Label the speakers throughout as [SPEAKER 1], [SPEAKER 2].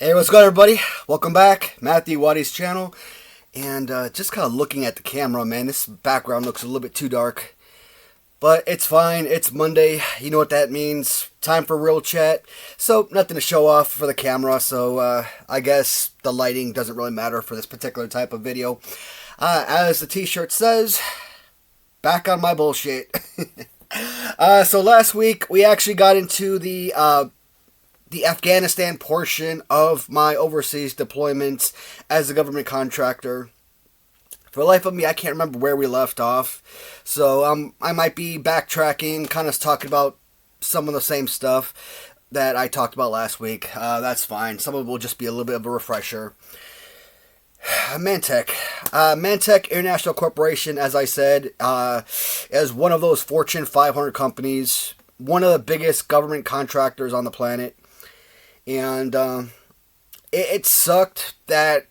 [SPEAKER 1] Hey, what's good, everybody? Welcome back, Matthew Watty's channel. And just kind of looking at the camera, man, this background looks a little bit too dark. But it's fine, it's Monday, you know what that means. Time for real chat. So, nothing to show off for the camera, so I guess the lighting doesn't really matter for this particular type of video. As the t-shirt says, back on my bullshit. So last week, we actually got into the Afghanistan portion of my overseas deployments as a government contractor. For the life of me, I can't remember where we left off. So I might be backtracking, kind of talking about some of the same stuff that I talked about last week. That's fine. Some of it will just be a little bit of a refresher. ManTech. ManTech International Corporation, as I said, is one of those Fortune 500 companies, one of the biggest government contractors on the planet. And it sucked that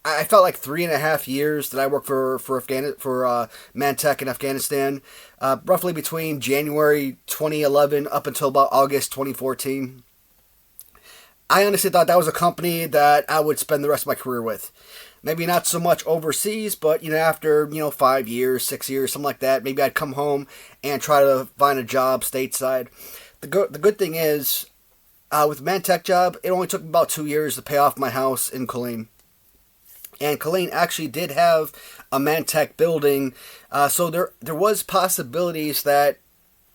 [SPEAKER 1] I felt like 3.5 years that I worked for ManTech in Afghanistan, roughly between January 2011 up until about August 2014. I honestly thought that was a company that I would spend the rest of my career with. Maybe not so much overseas, but after 5 years, 6 years, something like that, maybe I'd come home and try to find a job stateside. The good thing is, with ManTech job, it only took about 2 years to pay off my house in Killeen. And Killeen actually did have a ManTech building, so there was possibilities that,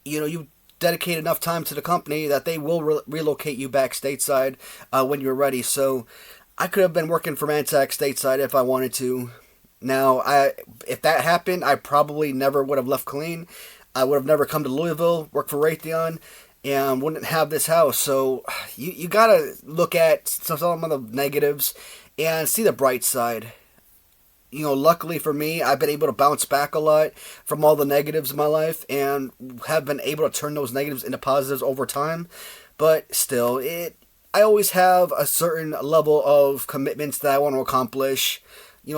[SPEAKER 1] you dedicate enough time to the company that they will relocate you back stateside when you're ready. So I could have been working for ManTech stateside if I wanted to. Now, if that happened, I probably never would have left Killeen. I would have never come to Louisville, worked for Raytheon, and wouldn't have this house. So you gotta look at some of the negatives and see the bright side. Luckily for me, I've been able to bounce back a lot from all the negatives in my life and have been able to turn those negatives into positives over time. But still, I always have a certain level of commitments that I want to accomplish.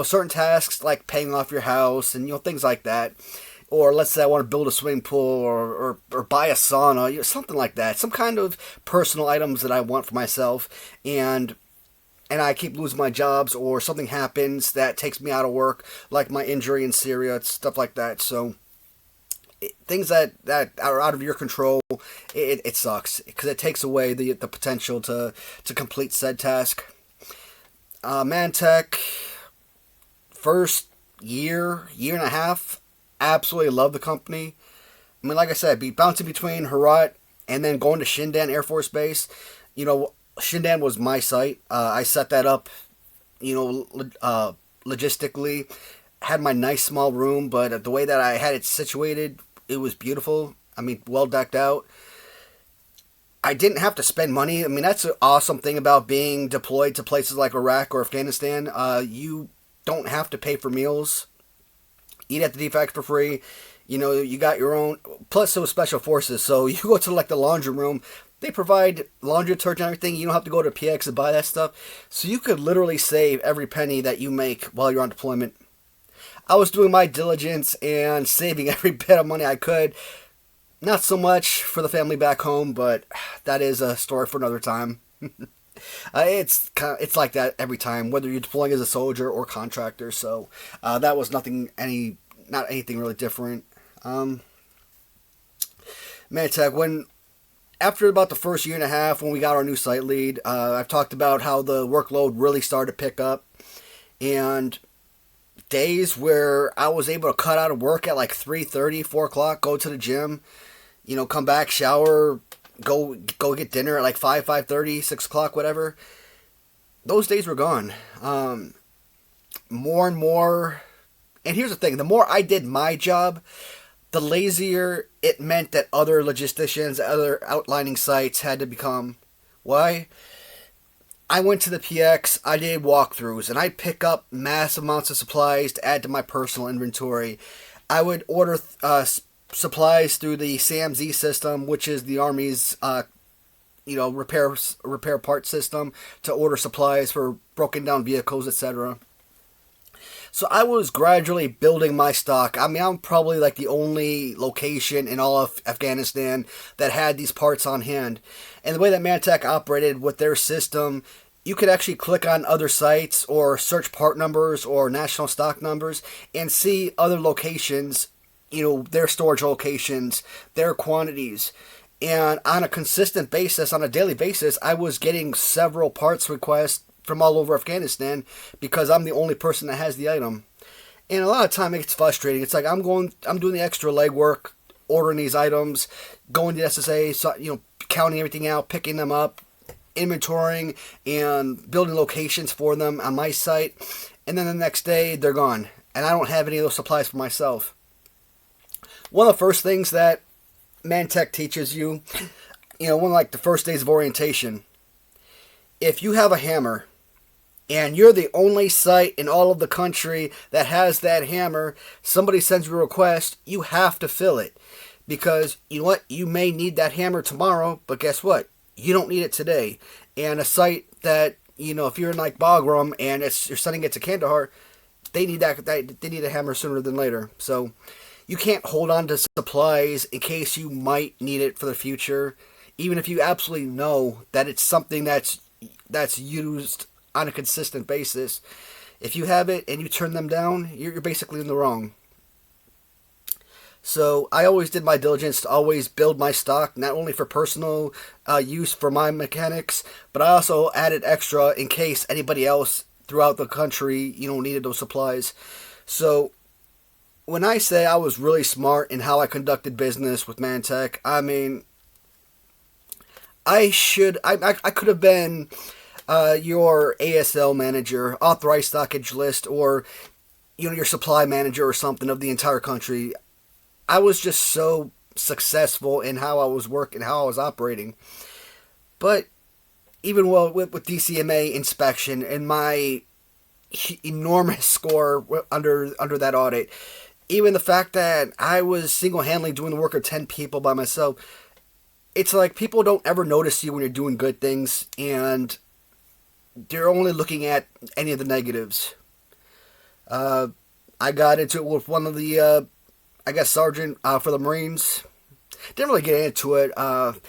[SPEAKER 1] Certain tasks like paying off your house and things like that. Or let's say I want to build a swimming pool or buy a sauna, something like that. Some kind of personal items that I want for myself. And I keep losing my jobs, or something happens that takes me out of work, like my injury in Syria, stuff like that. So things that are out of your control, it sucks, because it takes away the potential to complete said task. ManTech, first year and a half, absolutely love the company. I mean, like I said, bouncing between Herat and then going to Shindan Air Force Base. Shindan was my site. I set that up, logistically. Had my nice small room, but the way that I had it situated, it was beautiful. I mean, well decked out. I didn't have to spend money. I mean, that's an awesome thing about being deployed to places like Iraq or Afghanistan. You don't have to pay for meals. Eat at the defect for free. You got your own. Plus, it was special forces, so you go to the laundry room. They provide laundry detergent and everything. You don't have to go to PX to buy that stuff. So you could literally save every penny that you make while you're on deployment. I was doing my diligence and saving every bit of money I could. Not so much for the family back home, but that is a story for another time. It's like that every time, whether you're deploying as a soldier or contractor. So that was not anything really different. ManTech, after about the first year and a half, when we got our new site lead, I've talked about how the workload really started to pick up. And days where I was able to cut out of work at like 3:30, 4 o'clock, go to the gym, come back, shower, go get dinner at like 5:30, 6 o'clock, whatever. Those days were gone. More and more. And here's the thing, the more I did my job, the lazier it meant that other logisticians, other outlining sites had to become. Why? I went to the PX, I did walkthroughs, and I'd pick up mass amounts of supplies to add to my personal inventory. I would order supplies through the SAMZ system, which is the Army's repair part system, to order supplies for broken down vehicles, etc. So I was gradually building my stock. I mean, I'm probably like the only location in all of Afghanistan that had these parts on hand. And the way that ManTech operated with their system, you could actually click on other sites or search part numbers or national stock numbers and see other locations, their storage locations, their quantities. And on a consistent basis, on a daily basis, I was getting several parts requests from all over Afghanistan because I'm the only person that has the item. And a lot of time it gets frustrating. It's like I'm doing the extra legwork, ordering these items, going to SSA, counting everything out, picking them up, inventorying, and building locations for them on my site. And then the next day, they're gone. And I don't have any of those supplies for myself. One of the first things that ManTech teaches you, one of like the first days of orientation, if you have a hammer, and you're the only site in all of the country that has that hammer, somebody sends you a request, you have to fill it. Because, you know what, you may need that hammer tomorrow, but guess what? You don't need it today. And a site that, if you're in like Bagram and you're sending it to Kandahar, they need a hammer sooner than later. So you can't hold on to supplies in case you might need it for the future, even if you absolutely know that it's something that's used on a consistent basis. If you have it and you turn them down, you're basically in the wrong. So I always did my diligence to always build my stock, not only for personal use for my mechanics, but I also added extra in case anybody else throughout the country, needed those supplies. So when I say I was really smart in how I conducted business with ManTech, I mean, I could have been your ASL manager, authorized stockage list, or your supply manager or something of the entire country. I was just so successful in how I was working, how I was operating. But even with DCMA inspection and my enormous score under that audit, even the fact that I was single-handedly doing the work of 10 people by myself, it's like people don't ever notice you when you're doing good things, and they're only looking at any of the negatives. I got into it with one of the, sergeant for the Marines. Didn't really get into it. The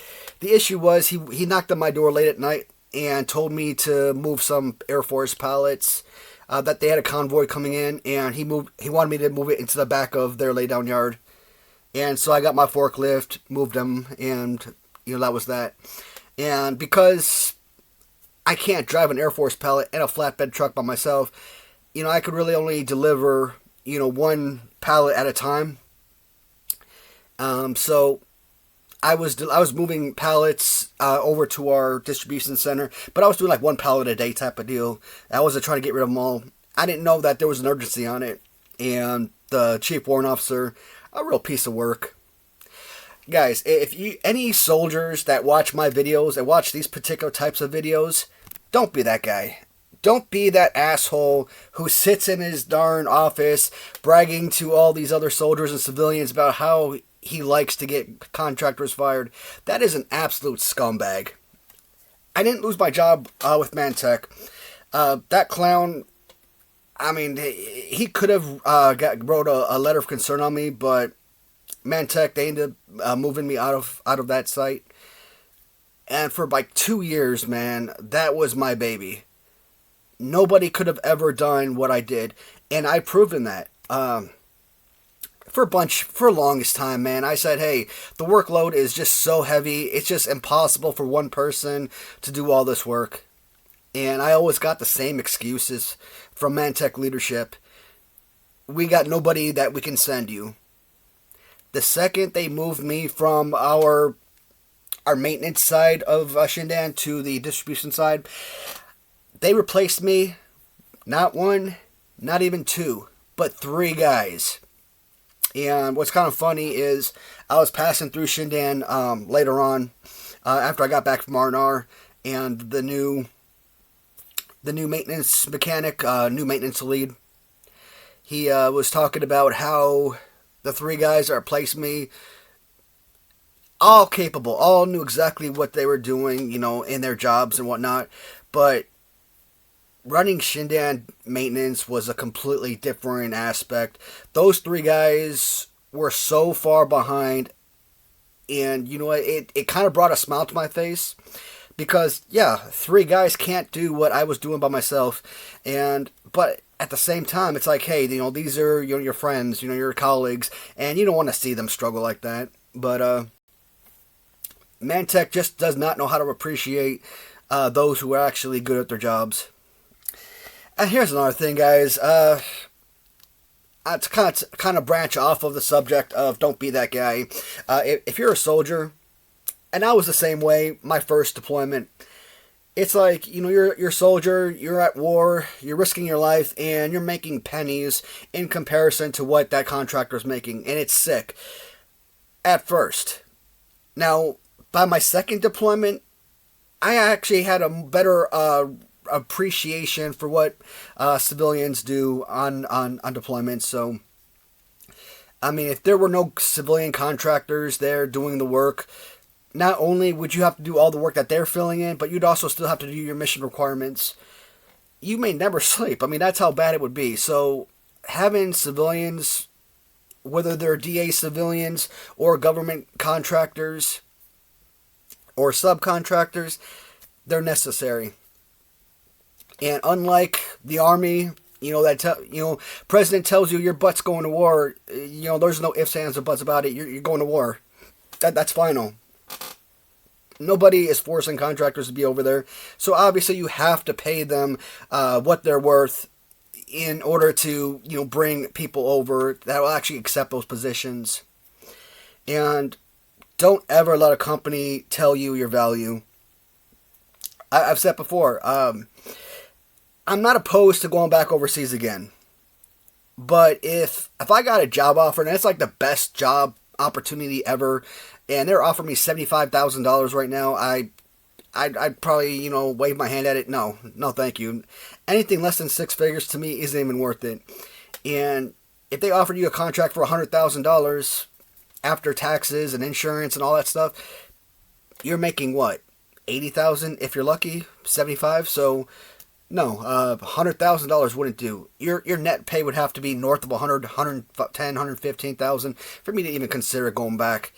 [SPEAKER 1] issue was he knocked on my door late at night and told me to move some Air Force pallets, that they had a convoy coming in, and he wanted me to move it into the back of their laydown yard. And so I got my forklift, moved them, and that was that. And because I can't drive an Air Force pallet and a flatbed truck by myself, I could really only deliver, one pallet at a time. So I was moving pallets over to our distribution center, but I was doing like one pallet a day type of deal. I wasn't trying to get rid of them all. I didn't know that there was an urgency on it, and the chief warrant officer, a real piece of work. Guys, if any soldiers that watch my videos and watch these particular types of videos, don't be that guy. Don't be that asshole who sits in his darn office bragging to all these other soldiers and civilians about how he likes to get contractors fired. That is an absolute scumbag. I didn't lose my job with ManTech. That clown, I mean, he could have wrote a letter of concern on me, but ManTech, they ended up moving me out of that site. And for like 2 years, man, that was my baby. Nobody could have ever done what I did, and I've proven that. For the longest time, man, I said, hey, the workload is just so heavy, it's just impossible for one person to do all this work. And I always got the same excuses from ManTech leadership. We got nobody that we can send you. The second they moved me from our maintenance side of Shindan to the distribution side, they replaced me, not one, not even two, but 3 guys. And what's kind of funny is I was passing through Shindan later on, after I got back from R&R, and the new maintenance mechanic, new maintenance lead, he was talking about how the 3 guys that replaced me, all capable, all knew exactly what they were doing, in their jobs and whatnot, but running Shindan maintenance was a completely different aspect. Those 3 guys were so far behind, and it kind of brought a smile to my face, Because, yeah, 3 guys can't do what I was doing by myself. But at the same time, it's like, hey, these are your friends, your colleagues, and you don't want to see them struggle like that. But ManTech just does not know how to appreciate those who are actually good at their jobs. And here's another thing, guys. To kind of branch off of the subject of don't be that guy. If you're a soldier, and I was the same way, my first deployment, it's like, you're a soldier, you're at war, you're risking your life, and you're making pennies in comparison to what that contractor's making, and it's sick. At first. Now, by my second deployment, I actually had a better appreciation for what civilians do on deployments. So, I mean, if there were no civilian contractors there doing the work, not only would you have to do all the work that they're filling in, but you'd also still have to do your mission requirements. You may never sleep. I mean, that's how bad it would be. So, having civilians, whether they're DA civilians or government contractors or subcontractors, they're necessary. And unlike the Army, President tells you your butt's going to war. There's no ifs, ands, or buts about it. You're going to war. That's final. Nobody is forcing contractors to be over there. So obviously you have to pay them what they're worth in order to, bring people over that will actually accept those positions. And don't ever let a company tell you your value. I've said before, I'm not opposed to going back overseas again. But if I got a job offer, and it's like the best job opportunity ever, and they're offering me $75,000 right now, I'd probably, wave my hand at it. No, thank you. Anything less than 6 figures to me isn't even worth it. And if they offered you a contract for $100,000 after taxes and insurance and all that stuff, you're making what? $80,000 if you're lucky, 75. So no, $100,000 wouldn't do. Your net pay would have to be north of 100, 110, 115,000 for me to even consider going back.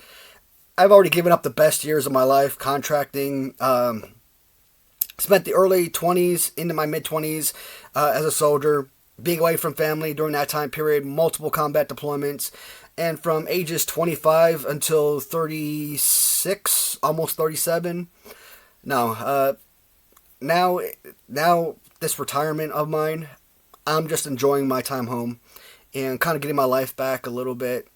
[SPEAKER 1] I've already given up the best years of my life contracting. Spent the early 20s into my mid 20s as a soldier, being away from family during that time period, multiple combat deployments, and from ages 25 until 36, almost 37. No, now this retirement of mine, I'm just enjoying my time home and kind of getting my life back a little bit.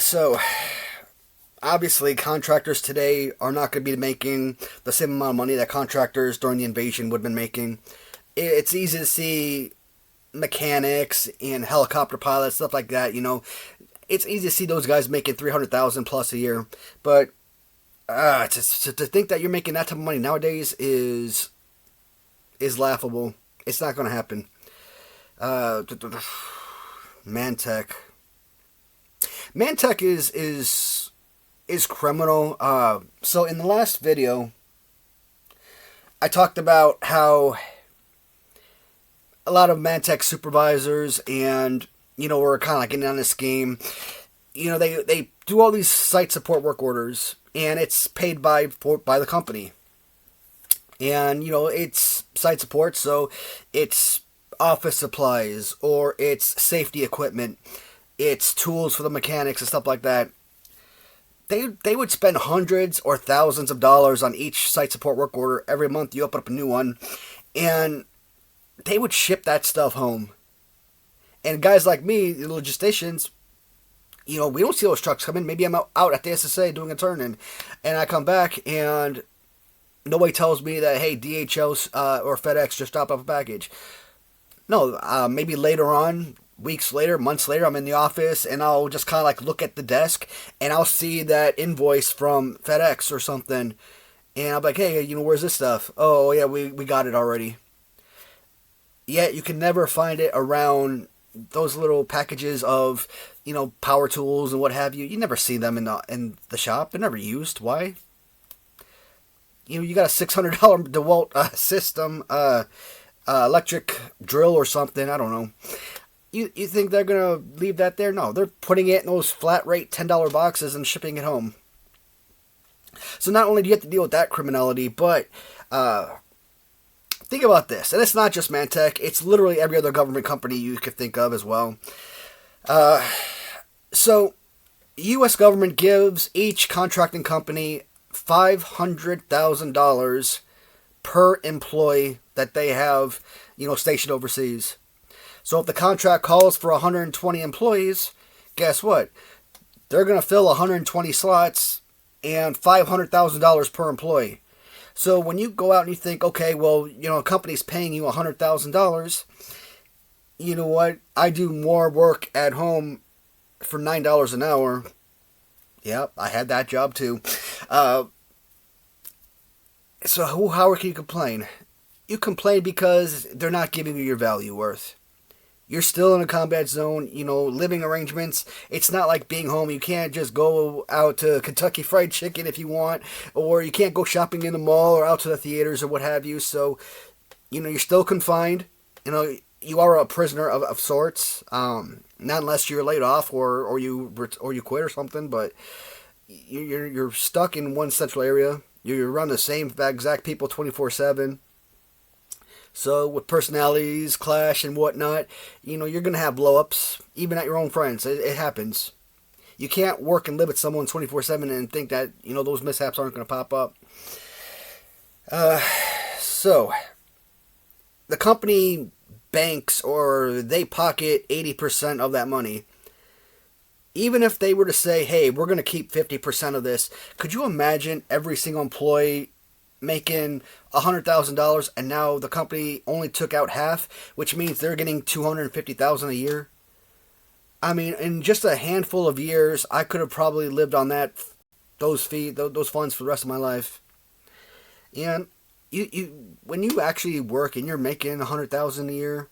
[SPEAKER 1] So, obviously, contractors today are not going to be making the same amount of money that contractors during the invasion would have been making. It's easy to see mechanics and helicopter pilots, stuff like that, It's easy to see those guys making $300,000 plus a year. But to think that you're making that type of money nowadays is laughable. It's not going to happen. ManTech. ManTech is criminal. So in the last video, I talked about how a lot of ManTech supervisors and, we're kind of like getting on this scheme. They do all these site support work orders, and it's paid by the company. And, it's site support, so it's office supplies, or it's safety equipment, it's tools for the mechanics and stuff like that. They would spend hundreds or thousands of dollars on each site support work order. Every month you open up a new one, and they would ship that stuff home. And guys like me, the logisticians, we don't see those trucks coming. Maybe I'm out at the SSA doing a turn-in, and I come back and nobody tells me that, hey, DHL or FedEx just dropped off a package. No, maybe later on, weeks later, months later, I'm in the office and I'll just kind of like look at the desk and I'll see that invoice from FedEx or something. And I'm like, hey, where's this stuff? Oh, yeah, we got it already. Yet you can never find it around those little packages of, power tools and what have you. You never see them in the shop. They're never used. Why? You got a $600 DeWalt system, electric drill or something. I don't know. You think they're going to leave that there? No, they're putting it in those flat rate $10 boxes and shipping it home. So not only do you have to deal with that criminality, but think about this, and it's not just ManTech, it's literally every other government company you could think of as well. So, U.S. government gives each contracting company $500,000 per employee that they have, stationed overseas. So if the contract calls for 120 employees, guess what? They're going to fill 120 slots and $500,000 per employee. So when you go out and you think, okay, well, a company's paying you $100,000, you know what? I do more work at home for $9 an hour. Yep, I had that job too. So how can you complain? You complain because they're not giving you your value worth. You're still in a combat zone, living arrangements. It's not like being home. You can't just go out to Kentucky Fried Chicken if you want, or you can't go shopping in the mall or out to the theaters or what have you. So, you're still confined. You are a prisoner of sorts. Not unless you're laid off or you quit or something, but you're stuck in one central area. You're around the same exact people 24/7. So with personalities clash and whatnot, you're going to have blow-ups, even at your own friends. It happens. You can't work and live with someone 24/7 and think that, those mishaps aren't going to pop up. So the company banks, or they pocket 80% of that money. Even if they were to say, hey, we're going to keep 50% of this, could you imagine every single employee making $100,000 and now the company only took out half, which means they're getting $250,000 a year? I mean, in just a handful of years, I could have probably lived on those funds for the rest of my life. And when you actually work and you're making $100,000 a year,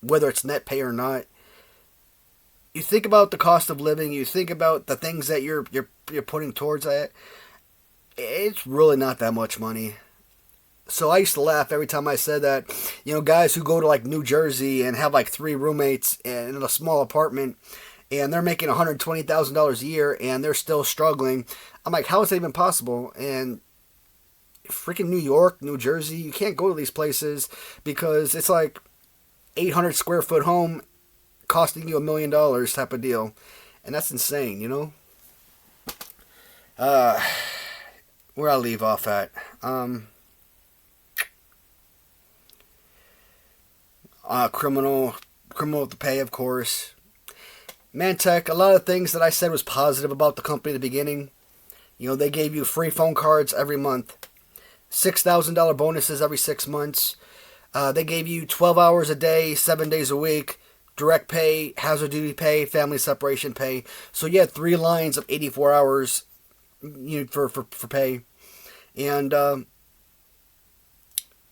[SPEAKER 1] whether it's net pay or not, you think about the cost of living. You think about the things that you're putting towards that. It's really not that much money. So I used to laugh every time I said that. Guys who go to like New Jersey and have like 3 roommates in a small apartment, and they're making $120,000 a year and they're still struggling. I'm like, how is that even possible? And freaking New York, New Jersey, you can't go to these places because it's like 800 square foot home costing you $1 million type of deal. And that's insane, where I'll leave off at. Criminal with the pay, of course. ManTech, a lot of things that I said was positive about the company at the beginning. They gave you free phone cards every month. $6,000 bonuses every 6 months. They gave you 12 hours a day, 7 days a week. Direct pay, hazard duty pay, family separation pay. So you had 3 lines of 84 hours for pay. And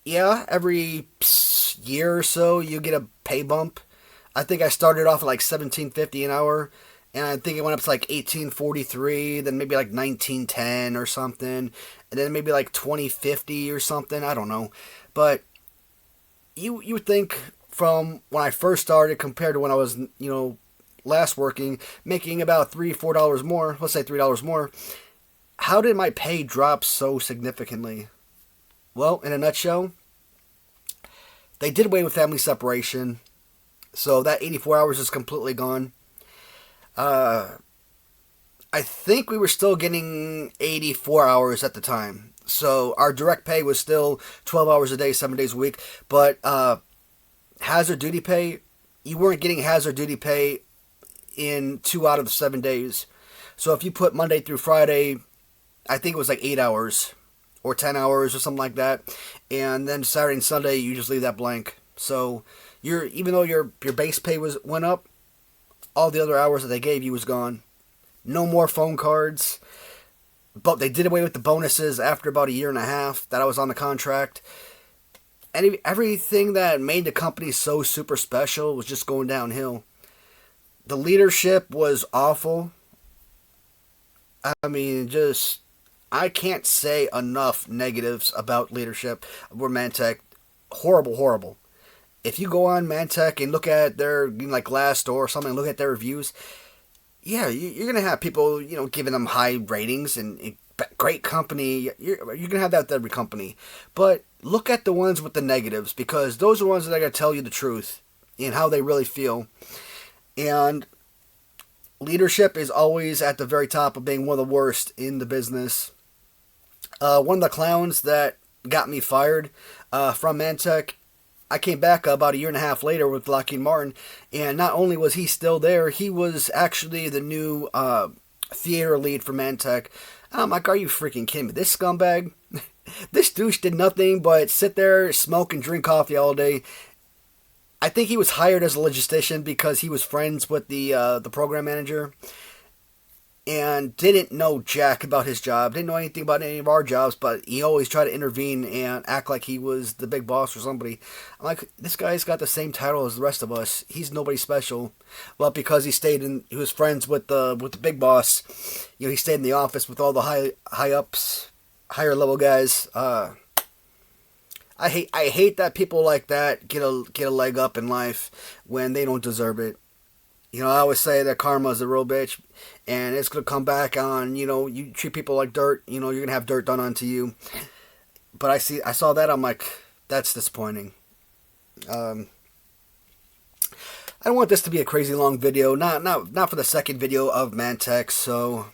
[SPEAKER 1] every year or so you get a pay bump. I think I started off at like $17.50 an hour, and I think it went up to like $18.43, then maybe like $19.10 or something, and then maybe like $20.50 or something. I don't know, but you would think from when I first started compared to when I was last working, making about $3-4 more. Let's say $3 more. How did my pay drop so significantly? Well, in a nutshell, they did away with family separation, so that 84 hours is completely gone. I think we were still getting 84 hours at the time, so our direct pay was still 12 hours a day, 7 days a week, but hazard duty pay, you weren't getting hazard duty pay in 2 out of the 7 days. So if you put Monday through Friday, I think it was like 8 hours or 10 hours or something like that, and then Saturday and Sunday you just leave that blank. So even though your base pay went up, all the other hours that they gave you was gone. No more phone cards, but they did away with the bonuses after about a year and a half that I was on the contract. And everything that made the company so super special was just going downhill. The leadership was awful. I mean, I can't say enough negatives about leadership for ManTech. Horrible. If you go on ManTech and look at their like Glassdoor or something, look at their reviews, yeah, you're gonna have people giving them high ratings and great company. You're going to have that with every company. But look at the ones with the negatives, because those are the ones that are going to tell you the truth and how they really feel. And leadership is always at the very top of being one of the worst in the business. One of the clowns that got me fired from ManTech, I came back about a year and a half later with Lockheed Martin, and not only was he still there, he was actually the new theater lead for ManTech. I'm like, are you freaking kidding me? This scumbag, this douche did nothing but sit there, smoke, and drink coffee all day. I think he was hired as a logistician because he was friends with the program manager, and didn't know jack about his job, didn't know anything about any of our jobs, but he always tried to intervene and act like he was the big boss or somebody. I'm like, this guy's got the same title as the rest of us. He's nobody special. But because he was friends with the big boss, he stayed in the office with all the high ups, higher level guys. I hate that people like that get a leg up in life when they don't deserve it. I always say that karma is a real bitch, and it's going to come back on, you treat people like dirt, you're going to have dirt done onto you. But I saw that, I'm like, that's disappointing. I don't want this to be a crazy long video, not for the second video of ManTech, so,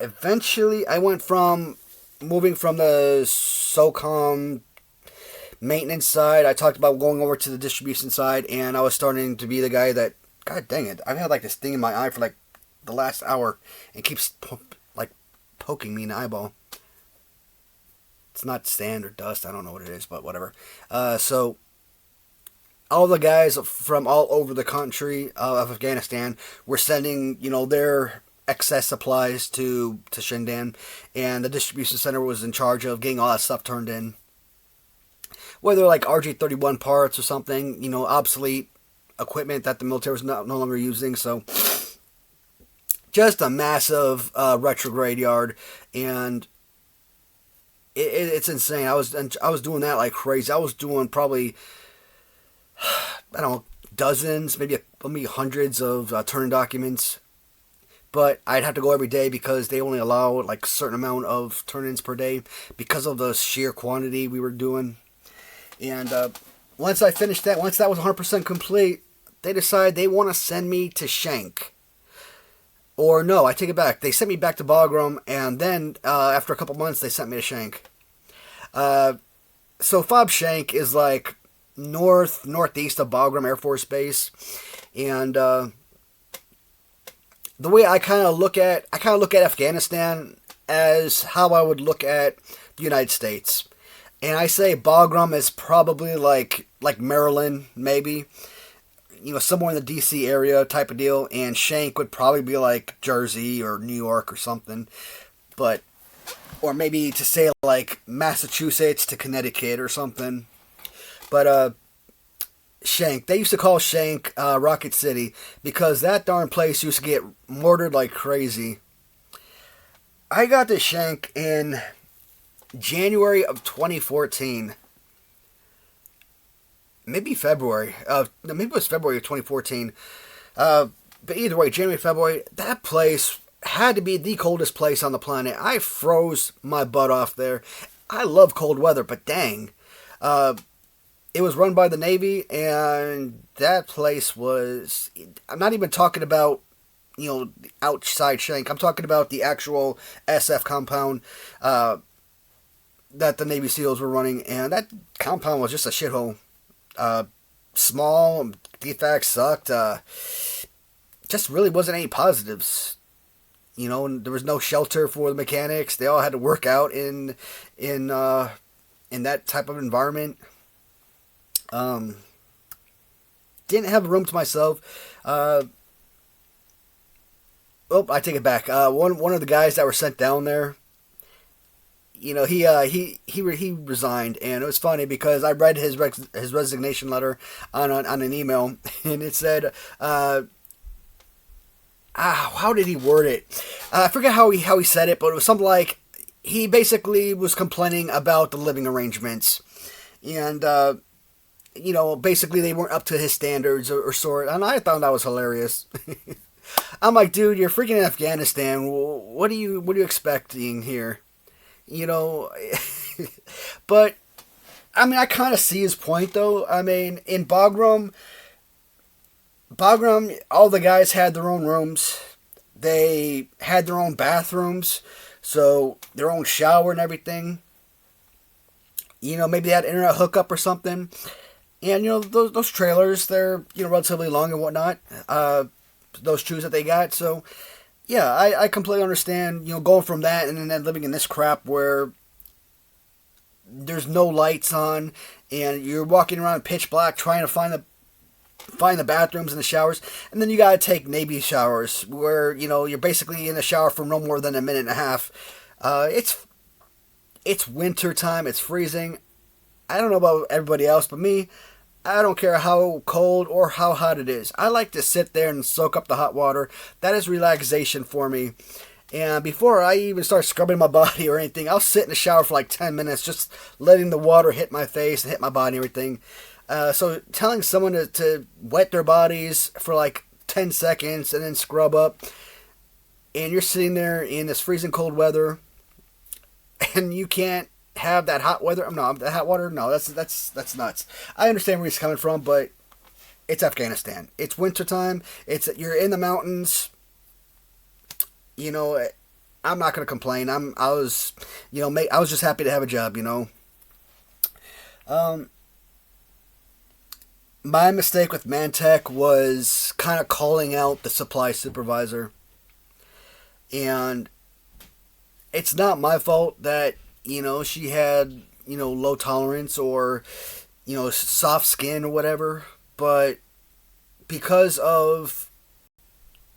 [SPEAKER 1] eventually I went from moving from the SOCOM maintenance side. I talked about going over to the distribution side, and I was starting to be the guy that, god dang it, I've had like this thing in my eye for like the last hour and keeps poking me in the eyeball. It's not sand or dust, I don't know what it is, but whatever. So all the guys from all over the country of Afghanistan were sending their excess supplies to Shindan, and the distribution center was in charge of getting all that stuff turned in. Whether like RG-31 parts or something, obsolete equipment that the military was no longer using. So just a massive retrograde yard, and it's insane. I was doing that like crazy. I was doing probably, I don't know, dozens, maybe hundreds of turn documents. But I'd have to go every day because they only allow like a certain amount of turn-ins per day because of the sheer quantity we were doing. And once I finished that, once that was 100% complete, they decided they want to send me to Shank. Or no, I take it back. They sent me back to Bagram, and then after a couple months, they sent me to Shank. So FOB Shank is like northeast of Bagram Air Force Base, and the way I kind of look at Afghanistan as how I would look at the United States. And I say Bagram is probably like Maryland, maybe. Somewhere in the D.C. area type of deal. And Shank would probably be like Jersey or New York or something. Or maybe to say like Massachusetts to Connecticut or something. But Shank, they used to call Shank Rocket City because that darn place used to get mortared like crazy. I got to Shank in January of 2014. Maybe February. Maybe it was February of 2014. But either way, January, February, that place had to be the coldest place on the planet. I froze my butt off there. I love cold weather, but dang. It was run by the Navy, and that place was... I'm not even talking about, outside Shank. I'm talking about the actual SF compound that the Navy SEALs were running, and that compound was just a shithole. Small, defects sucked, just really wasn't any positives. And there was no shelter for the mechanics. They all had to work out in that type of environment. Didn't have a room to myself. I take it back. One of the guys that were sent down there, he resigned, and it was funny because I read his resignation letter on an email, and it said, how did he word it? I forget how he said it, but it was something like he basically was complaining about the living arrangements, and basically they weren't up to his standards or sort. And I thought that was hilarious. I'm like, dude, you're freaking in Afghanistan. What are you expecting here? You know, but I mean, I kind of see his point though. I mean, in Bagram, all the guys had their own rooms. They had their own bathrooms, so their own shower and everything. You know, maybe they had internet hookup or something. And, you know, those trailers, they're, you know, relatively long and whatnot. Those shoes that they got. So, yeah, I completely understand, you know, going from that and then living in this crap where there's no lights on and you're walking around pitch black trying to find the bathrooms and the showers. And then you got to take Navy showers where, you know, you're basically in the shower for no more than a minute and a half. It's winter time. It's freezing. I don't know about everybody else, but me, I don't care how cold or how hot it is. I like to sit there and soak up the hot water. That is relaxation for me. And before I even start scrubbing my body or anything, I'll sit in the shower for like 10 minutes, just letting the water hit my face and hit my body and everything. So telling someone to wet their bodies for like 10 seconds and then scrub up, and you're sitting there in this freezing cold weather, and you can't have that hot weather. No, the hot water. No, that's nuts. I understand where he's coming from, but it's Afghanistan. It's wintertime. You're in the mountains. You know, I'm not gonna complain. I was just happy to have a job. You know. My mistake with ManTech was kind of calling out the supply supervisor, and it's not my fault that, you know, she had, you know, low tolerance or, you know, soft skin or whatever, but because of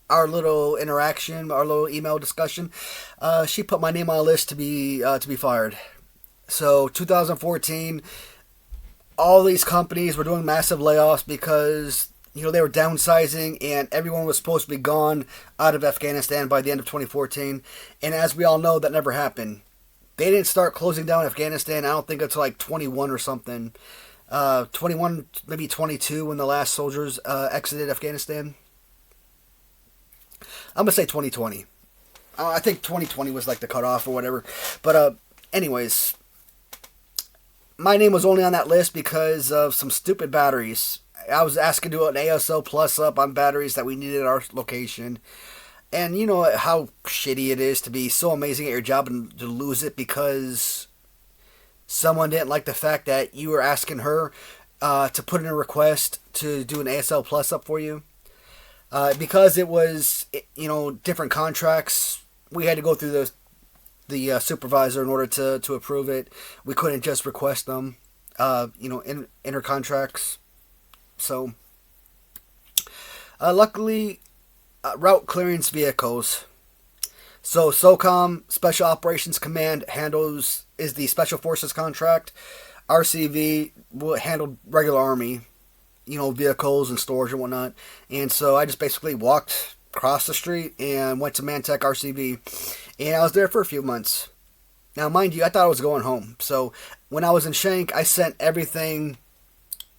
[SPEAKER 1] our little interaction, our little email discussion, she put my name on a list to be fired. So 2014, all these companies were doing massive layoffs because, you know, they were downsizing and everyone was supposed to be gone out of Afghanistan by the end of 2014. And as we all know, that never happened. They didn't start closing down Afghanistan, I don't think, until like 21 or something. 21, maybe 22 when the last soldiers exited Afghanistan. I'm going to say 2020. I think 2020 was like the cutoff or whatever. But anyways, my name was only on that list because of some stupid batteries. I was asked to do an ASO plus up on batteries that we needed at our location. And you know how shitty it is to be so amazing at your job and to lose it because someone didn't like the fact that you were asking her to put in a request to do an ASL plus up for you. Because it was, you know, different contracts, we had to go through the supervisor in order to approve it. We couldn't just request them, you know, in her contracts. So, luckily, route clearance vehicles. So, SOCOM, Special Operations Command, is the Special Forces contract. RCV handled regular Army, you know, vehicles and storage and whatnot. And so I just basically walked across the street and went to ManTech RCV. And I was there for a few months. Now, mind you, I thought I was going home. So when I was in Shank, I sent everything,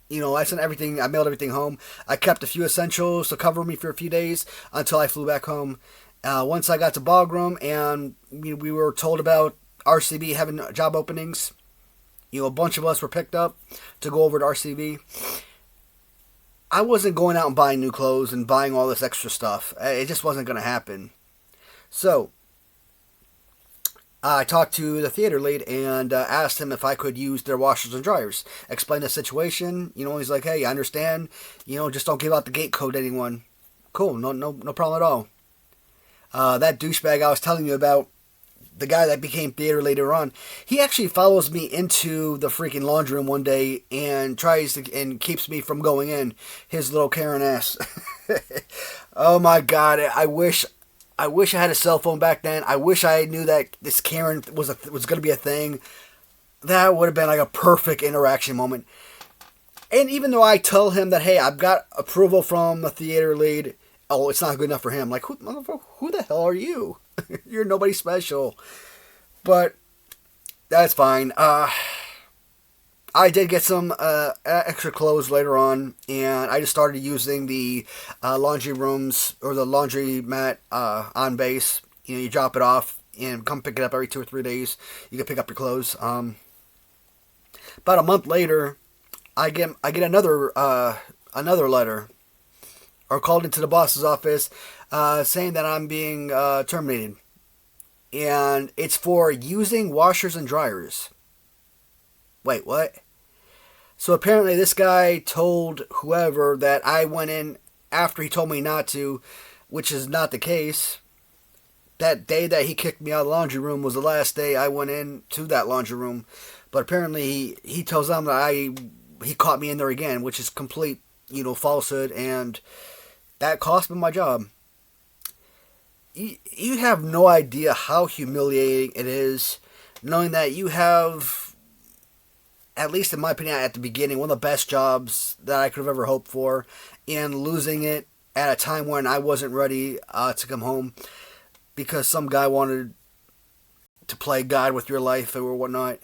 [SPEAKER 1] you know, I mailed everything home. I kept a few essentials to cover me for a few days until I flew back home. Once I got to Bagram and we were told about RCV having job openings, you know, a bunch of us were picked up to go over to RCV. I wasn't going out and buying new clothes and buying all this extra stuff. It just wasn't going to happen. So, I talked to the theater lead and asked him if I could use their washers and dryers. Explained the situation. You know, he's like, hey, I understand. You know, just don't give out the gate code to anyone. Cool, no problem at all. That douchebag I was telling you about, the guy that became theater later on, he actually follows me into the freaking laundry room one day and keeps me from going in. His little Karen ass. Oh my God! I wish I had a cell phone back then. I wish I knew that this Karen was going to be a thing. That would have been like a perfect interaction moment. And even though I tell him that, hey, I've got approval from the theater lead, oh, it's not good enough for him. Like, who the hell are you? You're nobody special. But that's fine. I I did get some extra clothes later on, and I just started using the laundry rooms or the laundry mat on base. You know, you drop it off and come pick it up every 2 or 3 days. You can pick up your clothes. About a month later, I get another letter, or called into the boss's office, saying that I'm being terminated, and it's for using washers and dryers. Wait, what? So apparently this guy told whoever that I went in after he told me not to, which is not the case. That day that he kicked me out of the laundry room was the last day I went in to that laundry room. But apparently he tells them that he caught me in there again, which is complete, falsehood, and that cost me my job. You have no idea how humiliating it is knowing that you have, at least in my opinion, at the beginning, one of the best jobs that I could have ever hoped for, and losing it at a time when I wasn't ready to come home because some guy wanted to play God with your life or whatnot,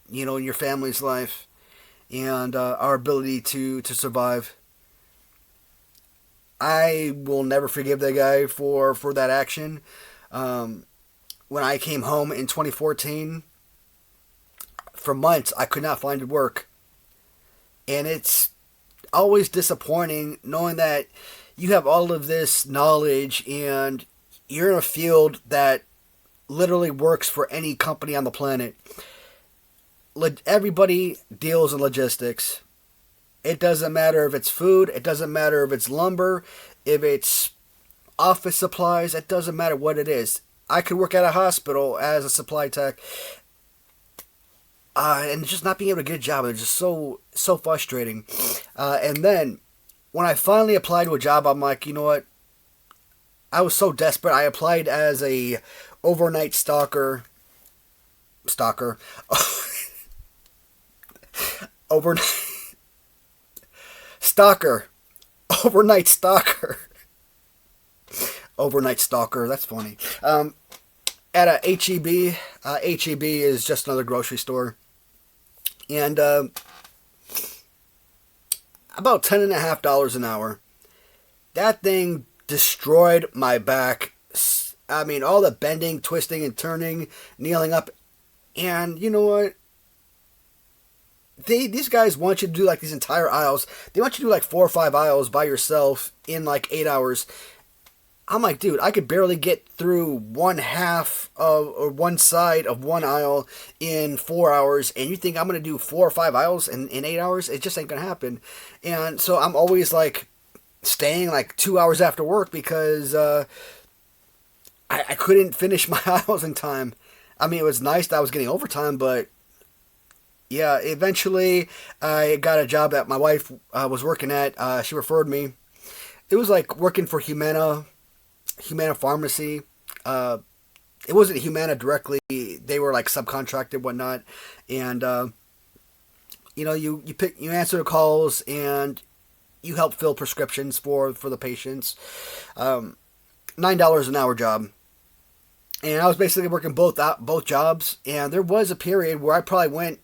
[SPEAKER 1] in your family's life, and our ability to survive. I will never forgive that guy for that action. When I came home in 2014, for months I could not find work. And it's always disappointing knowing that you have all of this knowledge and you're in a field that literally works for any company on the planet. Everybody deals in logistics. It doesn't matter if it's food, it doesn't matter if it's lumber, if it's office supplies, it doesn't matter what it is. I could work at a hospital as a supply tech, and just not being able to get a job is just so frustrating. And then, when I finally applied to a job, I'm like, you know what? I was so desperate, I applied as a overnight stalker. Overnight stalker. Overnight stalker. Overnight stalker. That's funny. At a HEB. HEB is just another grocery store. And about $10.50 an hour. That thing destroyed my back. I mean, all the bending, twisting, and turning, kneeling up. And you know what? These guys want you to do like these entire aisles. They want you to do like 4 or 5 aisles by yourself in like 8 hours. I'm like, dude, I could barely get through one side of one aisle in 4 hours, and you think I'm going to do 4 or 5 aisles in 8 hours? It just ain't going to happen. And so I'm always like staying like 2 hours after work because I couldn't finish my aisles in time. I mean, it was nice that I was getting overtime, but yeah, eventually I got a job that my wife was working at. She referred me. It was like working for Humana Pharmacy. It wasn't Humana directly. They were like subcontracted, whatnot. And you answer the calls and you help fill prescriptions for the patients. $9 an hour job. And I was basically working both jobs. And there was a period where I probably went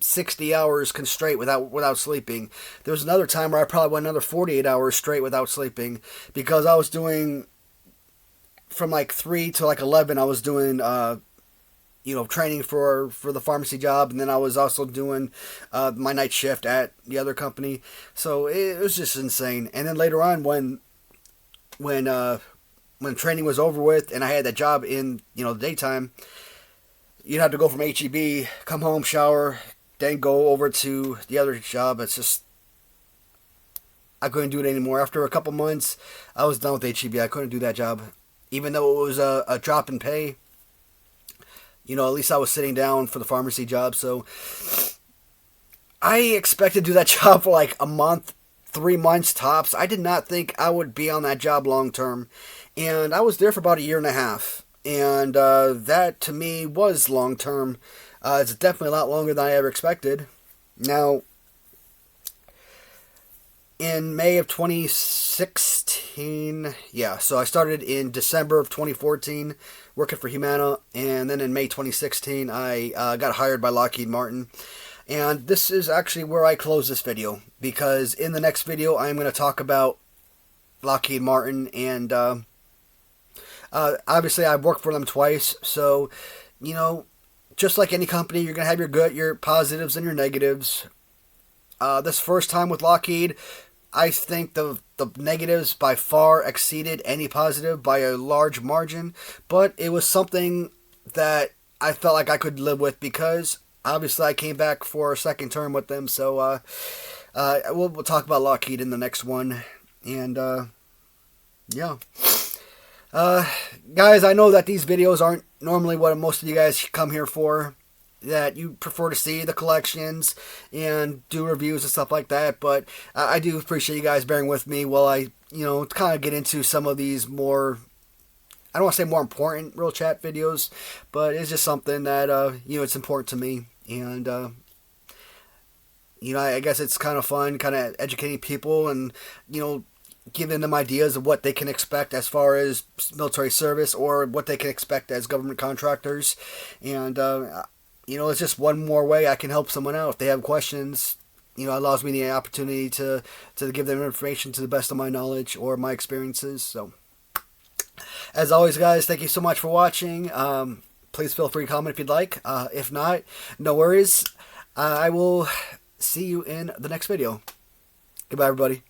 [SPEAKER 1] 60 hours straight without sleeping. There was another time where I probably went another 48 hours straight without sleeping because I was doing from like 3 to like 11. I was doing training for the pharmacy job, and then I was also doing my night shift at the other company. So it was just insane. And then later on, when training was over with and I had that job in the daytime, you'd have to go from HEB, come home, shower, then go over to the other job. It's just, I couldn't do it anymore. After a couple months, I was done with HEB. I couldn't do that job. Even though it was a drop in pay, at least I was sitting down for the pharmacy job. So I expected to do that job for like a month, 3 months tops. I did not think I would be on that job long term. And I was there for about 1.5 years. And that to me was long term. It's definitely a lot longer than I ever expected. Now, in May of 2016, so I started in December of 2014 working for Humana, and then in May 2016 I got hired by Lockheed Martin. And this is actually where I close this video, because in the next video I'm going to talk about Lockheed Martin, and obviously I've worked for them twice, so you know, just like any company, you're going to have your positives and your negatives. This first time with Lockheed, I think the negatives by far exceeded any positive by a large margin, but it was something that I felt like I could live with, because obviously I came back for a second term with them. So we'll talk about Lockheed in the next one. And yeah. Guys, I know that these videos aren't normally what most of you guys come here for, that you prefer to see the collections and do reviews and stuff like that, but I do appreciate you guys bearing with me while I, kind of get into some of these more, I don't want to say more important real chat videos, but it's just something that, it's important to me, and, I guess it's kind of fun, kind of educating people and, giving them ideas of what they can expect as far as military service, or what they can expect as government contractors, and, it's just one more way I can help someone out. If they have questions, it allows me the opportunity to give them information to the best of my knowledge or my experiences. So, as always, guys, thank you so much for watching. Please feel free to comment if you'd like. If not, no worries. I will see you in the next video. Goodbye, everybody.